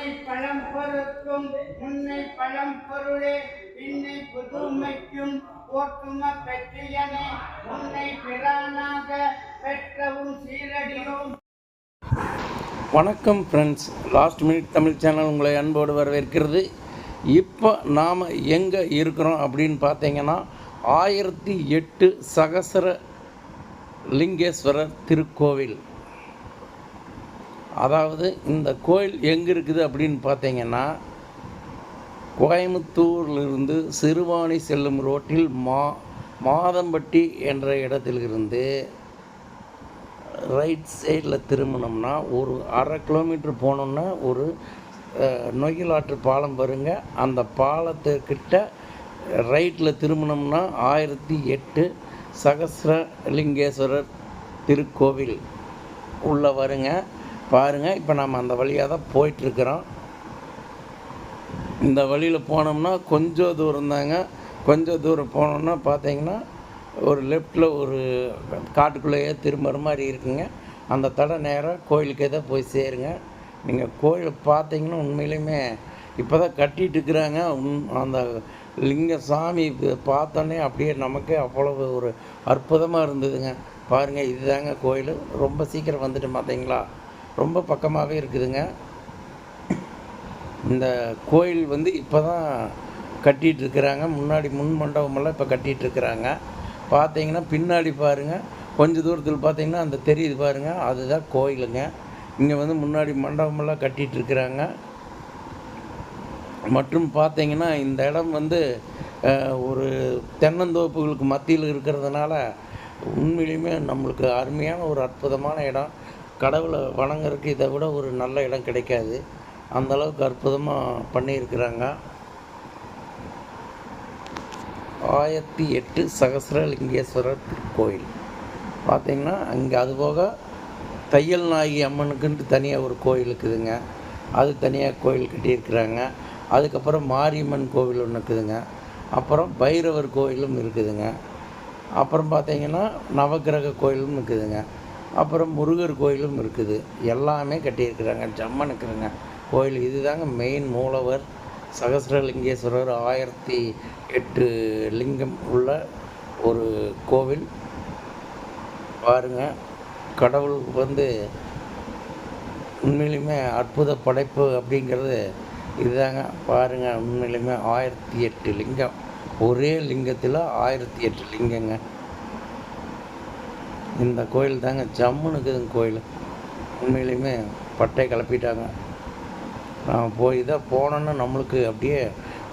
முன்னை பழம் பொருட்கும் முன்னை பழம் பொருளே பின்னை புதுமைக்கும் போற்றும பெற்றியனே உன்னை பிரானாக பெற்றவும் சீரடியோம். வணக்கம் friends, last minute Tamil channel உங்களை அன்போடு வரவேற்கிறது. இப்போ நாம் எங்கே இருக்கிறோம் அப்படின்னு பார்த்தீங்கன்னா 1008 சகசர லிங்கேஸ்வரர் திருக்கோவில். அதாவது இந்த கோயில் எங்கே இருக்குது அப்படின்னு பார்த்தீங்கன்னா கோயம்புத்தூர்லேருந்து சிறுவாணி செல்லும் ரோட்டில் மாதம்பட்டி என்ற இடத்திலிருந்து ரைட் சைடில் திரும்பினோம்னா ஒரு 1/2 கிலோமீட்டர் போனோம்னா ஒரு நொய்யலாற்று பாலம் வருங்க. அந்த பாலத்துக்கிட்ட ரைட்டில் திரும்பினோம்னா 1008 சகஸ்ரலிங்கேஸ்வரர் திருக்கோவில் உள்ள வருங்க. பாருங்கள், இப்போ நம்ம அந்த வழியாக தான் போயிட்டுருக்குறோம். இந்த வழியில் போனோம்னா கொஞ்சம் தூரம் தாங்க. கொஞ்சம் தூரம் போனோம்னா பார்த்தீங்கன்னா ஒரு லெஃப்டில் ஒரு காட்டுக்குள்ளேயே திரும்புகிற மாதிரி இருக்குங்க. அந்த தடை நேராக கோயிலுக்கே தான் போய் சேருங்க. நீங்கள் கோயிலை பார்த்தீங்கன்னா உண்மையிலுமே இப்போ தான் கட்டிகிட்டு இருக்கிறாங்க. அந்த லிங்க சாமி பார்த்தோன்னே அப்படியே நமக்கே அவ்வளவு ஒரு அற்புதமாக இருந்ததுங்க. பாருங்கள், இதுதாங்க கோயில். ரொம்ப சீக்கிரம் வந்துட்டு பார்த்தீங்களா, ரொம்ப பக்கமாகவே இருக்குதுங்க. இந்த கோயில் இப்போ தான் கட்டிகிட்ருக்குறாங்க. முன்னாடி முன் மண்டபமெல்லாம் இப்போ கட்டிகிட்ருக்குறாங்க. பார்த்தீங்கன்னா பின்னாடி பாருங்கள், கொஞ்சம் தூரத்தில் பார்த்தீங்கன்னா அந்த தெரியுது பாருங்கள், அதுதான் கோயிலுங்க. இங்கே முன்னாடி மண்டபமெல்லாம் கட்டிகிட்ருக்குறாங்க. மற்றும் பார்த்தீங்கன்னா இந்த இடம் ஒரு தென்னந்தோப்புகளுக்கு மத்தியில் இருக்கிறதுனால உண்மையிலுமே நம்மளுக்கு அருமையான ஒரு அற்புதமான இடம். கடவுளை வணங்குறதுக்கு இதை விட ஒரு நல்ல இடம் கிடைக்காது. அந்தளவுக்கு அற்புதமாக பண்ணியிருக்கிறாங்க. 1008 சகஸ்ரலிங்கேஸ்வரர் கோயில் பார்த்திங்கன்னா அங்கே அதுபோக தையல் நாயகி அம்மனுக்குன்ட்டு தனியாக ஒரு கோயில் இருக்குதுங்க. அது தனியாக கோயில் கட்டியிருக்கிறாங்க. அதுக்கப்புறம் மாரியம்மன் கோவில் ஒன்று இருக்குதுங்க. அப்புறம் பைரவர் கோயிலும் இருக்குதுங்க. அப்புறம் பார்த்திங்கன்னா நவக்கிரக கோயிலும் இருக்குதுங்க. அப்புறம் முருகர் கோயிலும் இருக்குது. எல்லாமே கட்டியிருக்கிறாங்க. ஜம்மனுக்குதுங்க கோயில். இதுதாங்க மெயின் மூலவர் சகஸ்ரலிங்கேஸ்வரர். 1008 லிங்கம் உள்ள ஒரு கோவில். பாருங்கள், கடவுள் உண்மையிலுமே அற்புத படைப்பு அப்படிங்கிறது இதுதாங்க. பாருங்கள், உண்மையிலுமே 1008 லிங்கம். ஒரே லிங்கத்தில் 1008 லிங்கங்க. இந்த கோயில் தாங்க ஜம்முனுக்குதுங்க கோயில். உண்மையிலுமே பட்டை கிளப்பிட்டாங்க. நான் போய் தான் போனோன்னா நம்மளுக்கு அப்படியே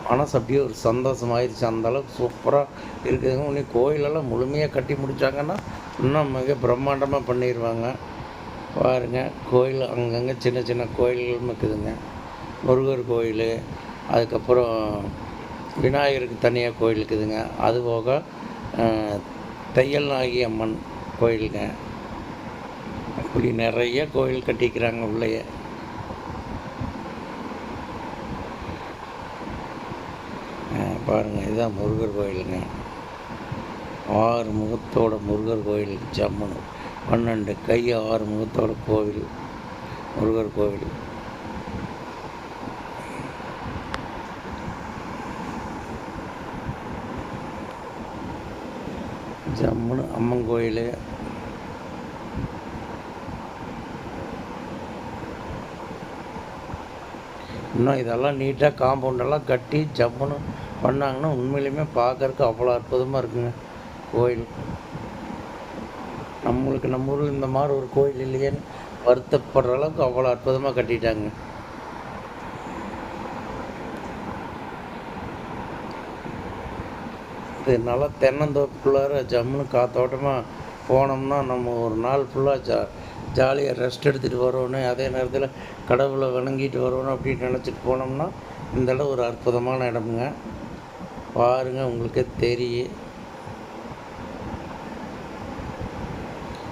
மனசு அப்படியே ஒரு சந்தோஷமாயிருச்சு. அந்தளவுக்கு சூப்பராக இருக்குதுங்க. இன்னும் கோயிலெல்லாம் முழுமையாக கட்டி முடித்தாங்கன்னா இன்னும் மிக பிரம்மாண்டமாக பண்ணிடுவாங்க. பாருங்கள், கோயில் அங்கங்கே சின்ன சின்ன கோயில்களும் இருக்குதுங்க. முருகர் கோயில், அதுக்கப்புறம் விநாயகருக்கு தனியாக கோயில் இருக்குதுங்க. அதுபோக தையல் நாயகி அம்மன் கோயிலுங்க. இப்படி நிறைய கோயில் கட்டிக்கிறாங்க உள்ளேயே. பாருங்கள், இதுதான் முருகர் கோயிலுங்க. 6 முகத்தோட முருகர் கோயில் ஜம்முன்னு. 12 கை 6 முகத்தோட கோவில் முருகர் கோவில். ஜம்முன்னு அம்மன் கோயில். இன்னும் இதெல்லாம் நீட்டாக காம்பவுண்டெல்லாம் கட்டி ஜம்முன்னு பண்ணாங்கன்னா உண்மையிலுமே பார்க்கறதுக்கு அவ்வளோ அற்புதமாக இருக்குங்க கோயில். நம்ம ஊரில் இந்த மாதிரி ஒரு கோயில் இல்லையேன்னு வருத்தப்படுற அளவுக்கு அவ்வளோ அற்புதமாக கட்டிட்டாங்க. இது நல்லா தென்னந்தோப்புக்குள்ளார ஜம்முன்னு காத்தோட்டமாக போனோம்னா நம்ம ஒரு நாள் ஃபுல்லாக ஜாலியாக ரெஸ்ட் எடுத்துகிட்டு வரணும். அதே நேரத்தில் கடவுளை வணங்கிட்டு வரணும் அப்படின்னு நினச்சிட்டு போனோம்னா இந்த இடம் ஒரு அற்புதமான இடமுங்க. பாருங்கள், உங்களுக்கே தெரியும்.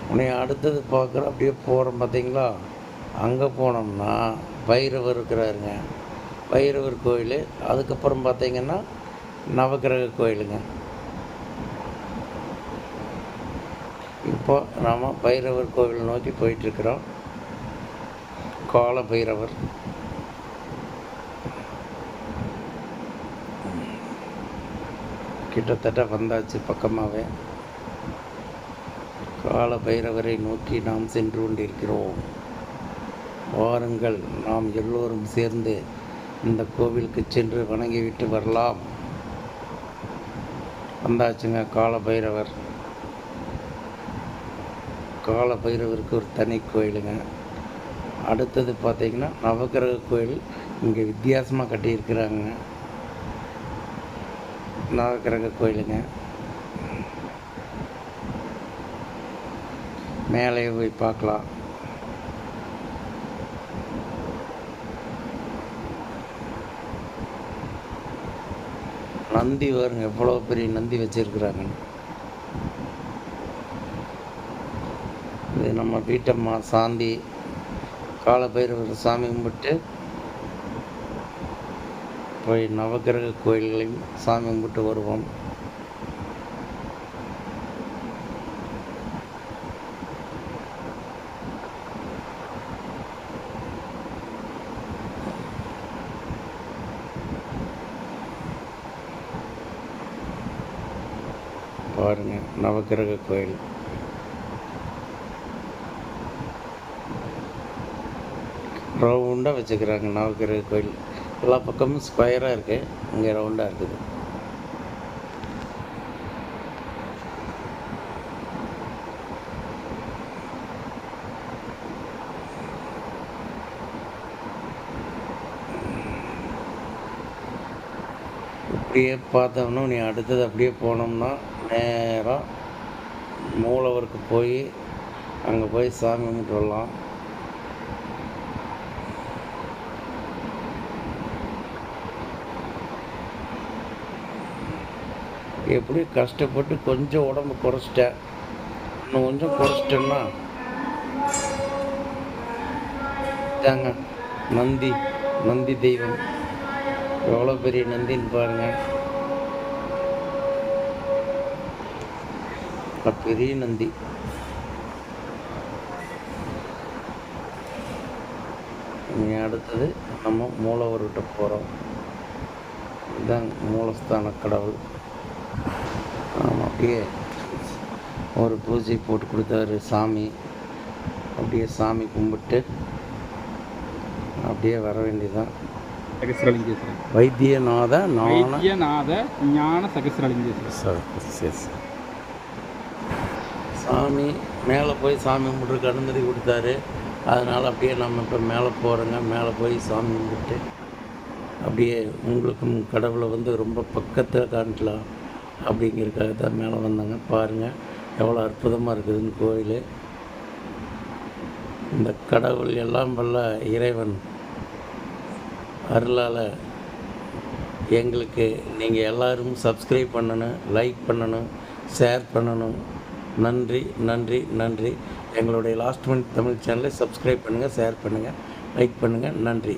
உன்னை அடுத்தது பார்க்குறோம், அப்படியே போகிறோம் பார்த்தீங்களா. அங்கே போனோம்னா பைரவர் இருக்கிறாருங்க, பைரவர் கோயில். அதுக்கப்புறம் பார்த்தீங்கன்னா நவக்கிரக கோயிலுங்க. இப்போ நாம் பைரவர் கோவில் நோக்கி போயிட்டுருக்குறோம். கால பைரவர் கிட்டத்தட்ட வந்தாச்சு பக்கமாகவே. கால பைரவரை நோக்கி நாம் சென்று கொண்டிருக்கிறோம். வாருங்கள், நாம் எல்லோரும் சேர்ந்து இந்த கோவிலுக்கு சென்று வணங்கிவிட்டு வரலாம். வந்தாச்சுங்க கால பைரவர். கால பைரவருக்கு ஒரு தனி கோயிலுங்க. அடுத்தது பார்த்திங்கன்னா நவக்கிரக கோயில் இங்கே வித்தியாசமாக கட்டியிருக்கிறாங்க. நவக்கிரக கோயிலுங்க. மேலே போய் பார்க்கலாம். நந்தி பாருங்க, எவ்வளோ பெரிய நந்தி வச்சுருக்குறாங்க. இது நம்ம வீட்டம்மா சாந்தி. காலபைரவர் சாமி கும்பிட்டு போய் நவக்கிரக கோயில்களையும் சாமி கும்பிட்டு வருவோம். பாருங்க, நவக்கிரக கோயில். ரவுண்டாக வச்சுக்கிறாங்க நவக்கிரக கோயில். எல்லா பக்கமும் ஸ்கொயராக இருக்குது, இங்கே ரவுண்டாக இருக்குது. அப்படியே பார்த்தோம்னா நீ அடுத்தது அப்படியே போனோம்னா நேராக மூலவருக்கு போய் அங்கே போய் சாமி கும்பிட்டு வரலாம். எப்படி கஷ்டப்பட்டு கொஞ்சம் உடம்பு குறைச்சிட்டேன். இன்னும் கொஞ்சம் குறைச்சிட்டேன்னா தாங்க நந்தி தெய்வம் எவ்வளோ பெரிய நந்தின்னு பாருங்கள். பெரிய நந்தி. இனி அடுத்தது நம்ம மூலவர்கிட்ட போகிறோம். இதுதான் மூலஸ்தான கடவுள். அப்படியே ஒரு பூஜை போட்டு கொடுத்தாரு சாமி. அப்படியே சாமி கும்பிட்டு அப்படியே வர வேண்டியதுதான். வைத்தியநாத ஞான சகசிரலிங்கேஸ்வரர் சாமி. மேலே போய் சாமி கும்பிட்றதுக்கு அனுமதி கொடுத்தாரு. அதனால் அப்படியே நம்ம இப்போ மேலே போகிறோங்க. மேலே போய் சாமி கும்பிட்டு அப்படியே உங்களுக்கும் கடவுளை வந்து ரொம்ப பக்கத்தில் காட்டலாம் அப்படிங்கிறதுக்காக தான் மேலே வந்தாங்க. பாருங்கள் எவ்வளோ அற்புதமாக இருக்குதுன்னு கோயில். இந்த கடவுள் எல்லாம் வல்ல இறைவன் அருளால் எங்களுக்கு நீங்கள் எல்லோரும் சப்ஸ்கிரைப் பண்ணணும், லைக் பண்ணணும், ஷேர் பண்ணணும். நன்றி நன்றி நன்றி. எங்களுடைய லாஸ்ட் மினிட் தமிழ் சேனலை சப்ஸ்கிரைப் பண்ணுங்கள், ஷேர் பண்ணுங்கள், லைக் பண்ணுங்கள். நன்றி.